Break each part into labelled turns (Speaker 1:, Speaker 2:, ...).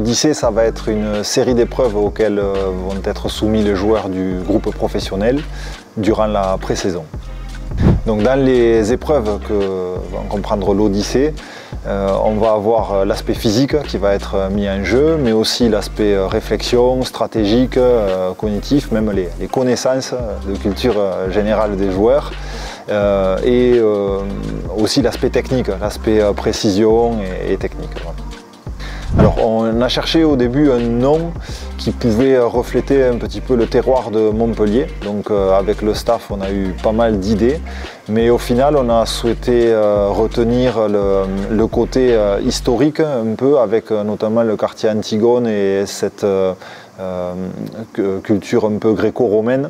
Speaker 1: l'Odyssée, ça va être une série d'épreuves auxquelles vont être soumis les joueurs du groupe professionnel durant la pré-saison. Donc dans les épreuves que va comprendre l'Odyssée, on va avoir l'aspect physique qui va être mis en jeu, mais aussi l'aspect réflexion, stratégique, cognitif, même les connaissances de culture générale des joueurs, et aussi l'aspect technique, l'aspect précision et technique. Voilà. Alors on a cherché au début un nom qui pouvait refléter un petit peu le terroir de Montpellier. Donc avec le staff on a eu pas mal d'idées, mais au final on a souhaité retenir le côté historique un peu, avec notamment le quartier Antigone et cette culture un peu gréco-romaine.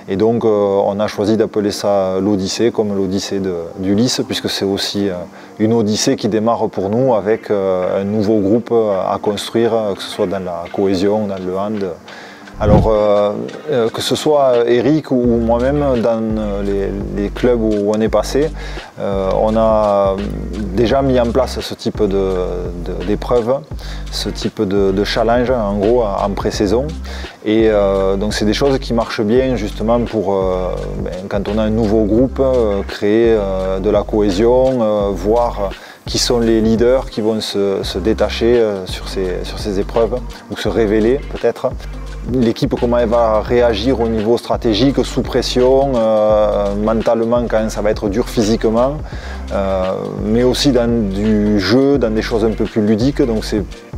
Speaker 1: Et donc on a choisi d'appeler ça l'Odyssée, comme l'Odyssée d'Ulysse, puisque c'est aussi une Odyssée qui démarre pour nous avec un nouveau groupe à construire, que ce soit dans la cohésion, dans le hand. Alors que ce soit Eric ou moi-même, dans les clubs où on est passé, on a déjà mis en place ce type d'épreuve, ce type de challenge en gros en pré-saison. Et donc c'est des choses qui marchent bien justement pour, quand on a un nouveau groupe, créer de la cohésion, voir qui sont les leaders qui vont se détacher sur ces épreuves, ou se révéler peut-être. L'équipe, comment elle va réagir au niveau stratégique, sous pression, mentalement quand ça va être dur physiquement, mais aussi dans du jeu, dans des choses un peu plus ludiques. Donc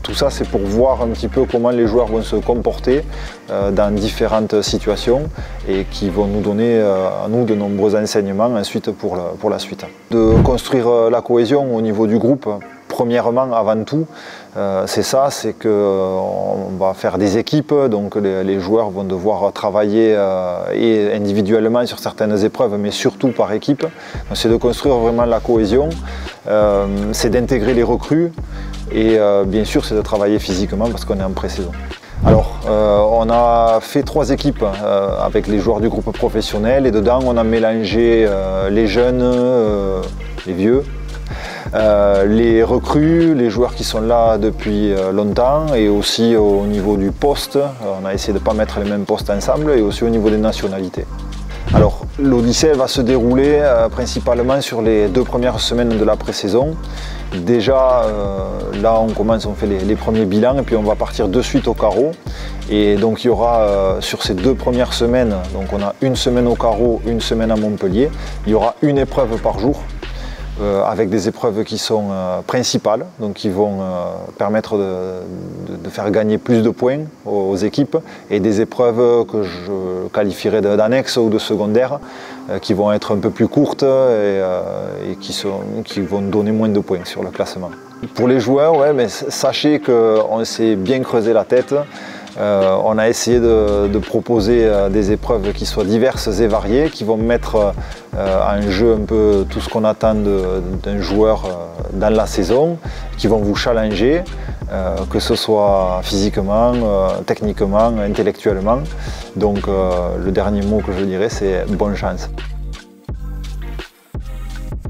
Speaker 1: tout ça c'est pour voir un petit peu comment les joueurs vont se comporter dans différentes situations, et qui vont nous donner à nous de nombreux enseignements ensuite pour la suite. De construire la cohésion au niveau du groupe, premièrement, avant tout, c'est qu'on va faire des équipes, donc les joueurs vont devoir travailler et individuellement sur certaines épreuves, mais surtout par équipe. C'est de construire vraiment la cohésion, c'est d'intégrer les recrues, et bien sûr c'est de travailler physiquement parce qu'on est en pré-saison. Alors, on a fait 3 équipes avec les joueurs du groupe professionnel, et dedans on a mélangé les jeunes, les vieux, les recrues, les joueurs qui sont là depuis longtemps, et aussi au niveau du poste, on a essayé de ne pas mettre les mêmes postes ensemble, et aussi au niveau des nationalités. Alors l'Odyssée va se dérouler principalement sur les 2 premières semaines de la pré-saison. Déjà là on commence, on fait les premiers bilans, et puis on va partir de suite au carreau. Et donc il y aura sur ces 2 premières semaines, donc on a une semaine au carreau, une semaine à Montpellier, il y aura une épreuve par jour. Avec des épreuves qui sont principales, donc qui vont permettre de faire gagner plus de points aux équipes, et des épreuves que je qualifierais d'annexes ou de secondaires, qui vont être un peu plus courtes et qui vont donner moins de points sur le classement. Pour les joueurs, ouais, mais sachez qu'on s'est bien creusé la tête. On a essayé de proposer des épreuves qui soient diverses et variées, qui vont mettre en jeu un peu tout ce qu'on attend d'un joueur dans la saison, qui vont vous challenger, que ce soit physiquement, techniquement, intellectuellement. Donc le dernier mot que je dirais, c'est bonne chance.